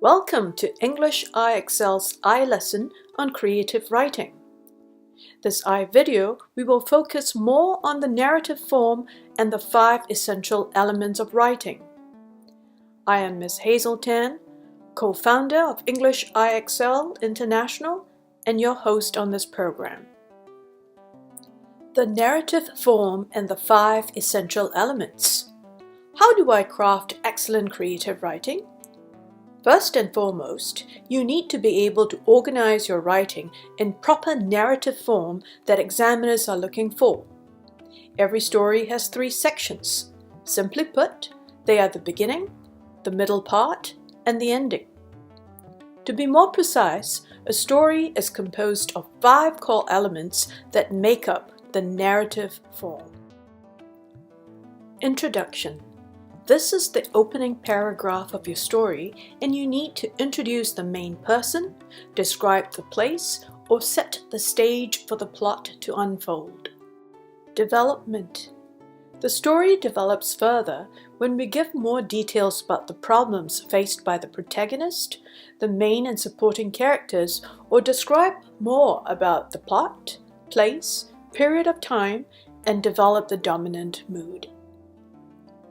Welcome to English IXL's iLesson on creative writing. This iVideo, we will focus more on the narrative form and the 5 essential elements of writing. I am Ms. Hazel Tan, co-founder of English IXL International and your host on this program. The narrative form and the 5 essential elements. How do I craft excellent creative writing? First and foremost, you need to be able to organize your writing in proper narrative form that examiners are looking for. Every story has 3 sections. Simply put, they are the beginning, the middle part, and the ending. To be more precise, a story is composed of 5 core elements that make up the narrative form. Introduction. This is the opening paragraph of your story, and you need to introduce the main person, describe the place, or set the stage for the plot to unfold. Development. The story develops further when we give more details about the problems faced by the protagonist, the main and supporting characters, or describe more about the plot, place, period of time, and develop the dominant mood.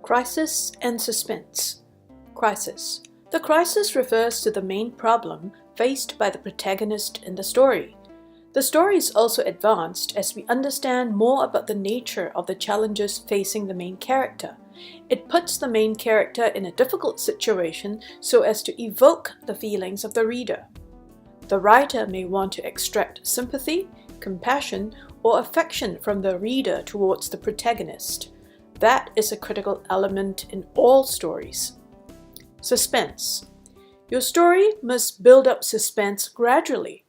Crisis and suspense. Crisis. The crisis refers to the main problem faced by the protagonist in the story. The story is also advanced as we understand more about the nature of the challenges facing the main character. It puts the main character in a difficult situation so as to evoke the feelings of the reader. The writer may want to extract sympathy, compassion, or affection from the reader towards the protagonist. That is a critical element in all stories. Suspense. Your story must build up suspense gradually.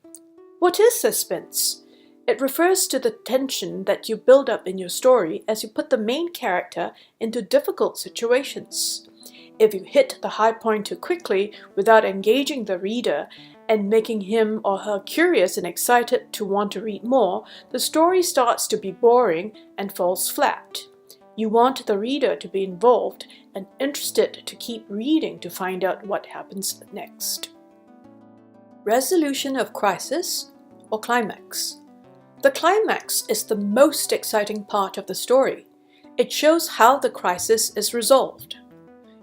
What is suspense? It refers to the tension that you build up in your story as you put the main character into difficult situations. If you hit the high point too quickly without engaging the reader and making him or her curious and excited to want to read more, the story starts to be boring and falls flat. You want the reader to be involved and interested to keep reading to find out what happens next. Resolution of crisis or climax. The climax is the most exciting part of the story. It shows how the crisis is resolved.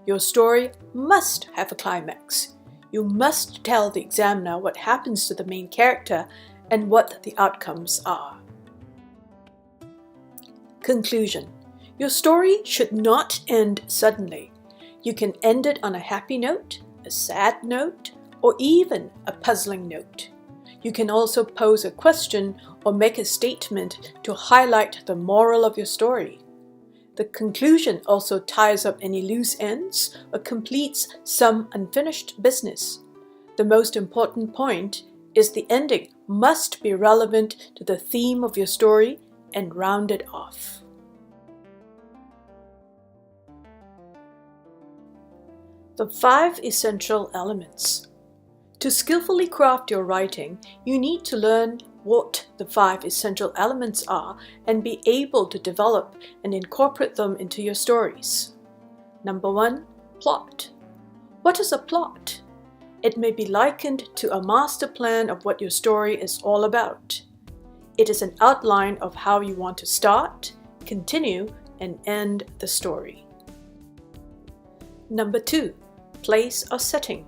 Your story must have a climax. You must tell the examiner what happens to the main character and what the outcomes are. Conclusion. Your story should not end suddenly. You can end it on a happy note, a sad note, or even a puzzling note. You can also pose a question or make a statement to highlight the moral of your story. The conclusion also ties up any loose ends or completes some unfinished business. The most important point is the ending must be relevant to the theme of your story and rounded off. The 5 essential elements. To skillfully craft your writing, you need to learn what the 5 essential elements are and be able to develop and incorporate them into your stories. Number 1. Plot. What is a plot? It may be likened to a master plan of what your story is all about. It is an outline of how you want to start, continue, and end the story. Number 2. Place or setting.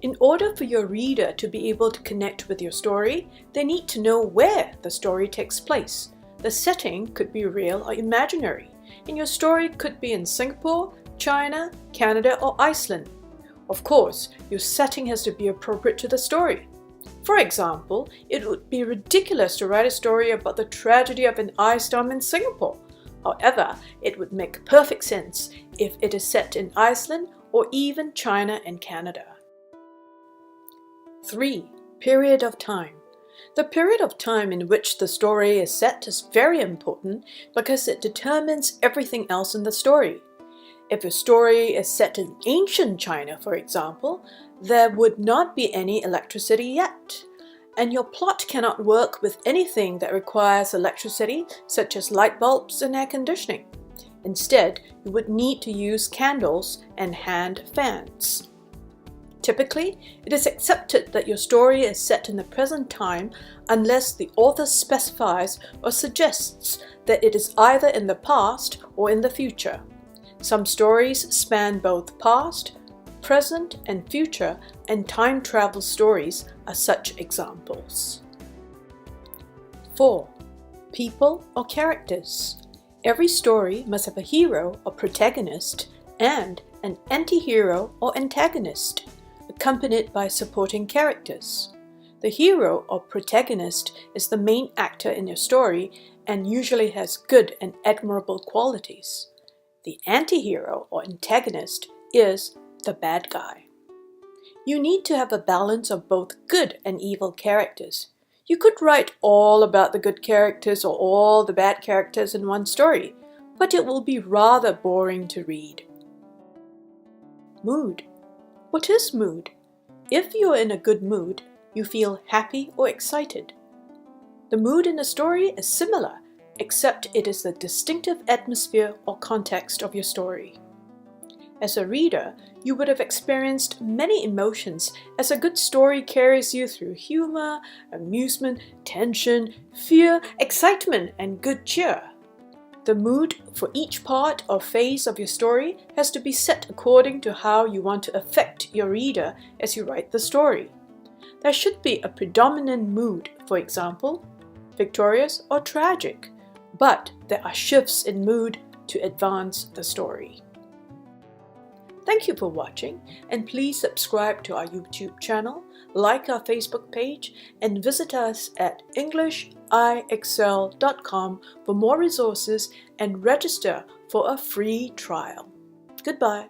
In order for your reader to be able to connect with your story, they need to know where the story takes place. The setting could be real or imaginary, and your story could be in Singapore, China, Canada, or Iceland. Of course, your setting has to be appropriate to the story. For example, it would be ridiculous to write a story about the tragedy of an ice storm in Singapore. However, it would make perfect sense if it is set in Iceland or even China and Canada. 3. Period of time. The period of time in which the story is set is very important because it determines everything else in the story. If a story is set in ancient China, for example, there would not be any electricity yet, and your plot cannot work with anything that requires electricity, such as light bulbs and air conditioning. Instead, you would need to use candles and hand fans. Typically, it is accepted that your story is set in the present time unless the author specifies or suggests that it is either in the past or in the future. Some stories span both past, present, and future, and time travel stories are such examples. 4. People or characters. Every story must have a hero or protagonist and an anti-hero or antagonist, accompanied by supporting characters. The hero or protagonist is the main actor in your story and usually has good and admirable qualities. The anti-hero or antagonist is the bad guy. You need to have a balance of both good and evil characters. You could write all about the good characters or all the bad characters in one story, but it will be rather boring to read. Mood. What is mood? If you are in a good mood, you feel happy or excited. The mood in a story is similar, except it is the distinctive atmosphere or context of your story. As a reader, you would have experienced many emotions as a good story carries you through humor, amusement, tension, fear, excitement, and good cheer. The mood for each part or phase of your story has to be set according to how you want to affect your reader as you write the story. There should be a predominant mood, for example, victorious or tragic, but there are shifts in mood to advance the story. Thank you for watching, and please subscribe to our YouTube channel, like our Facebook page, and visit us at EnglishIExcel.com for more resources and register for a free trial. Goodbye.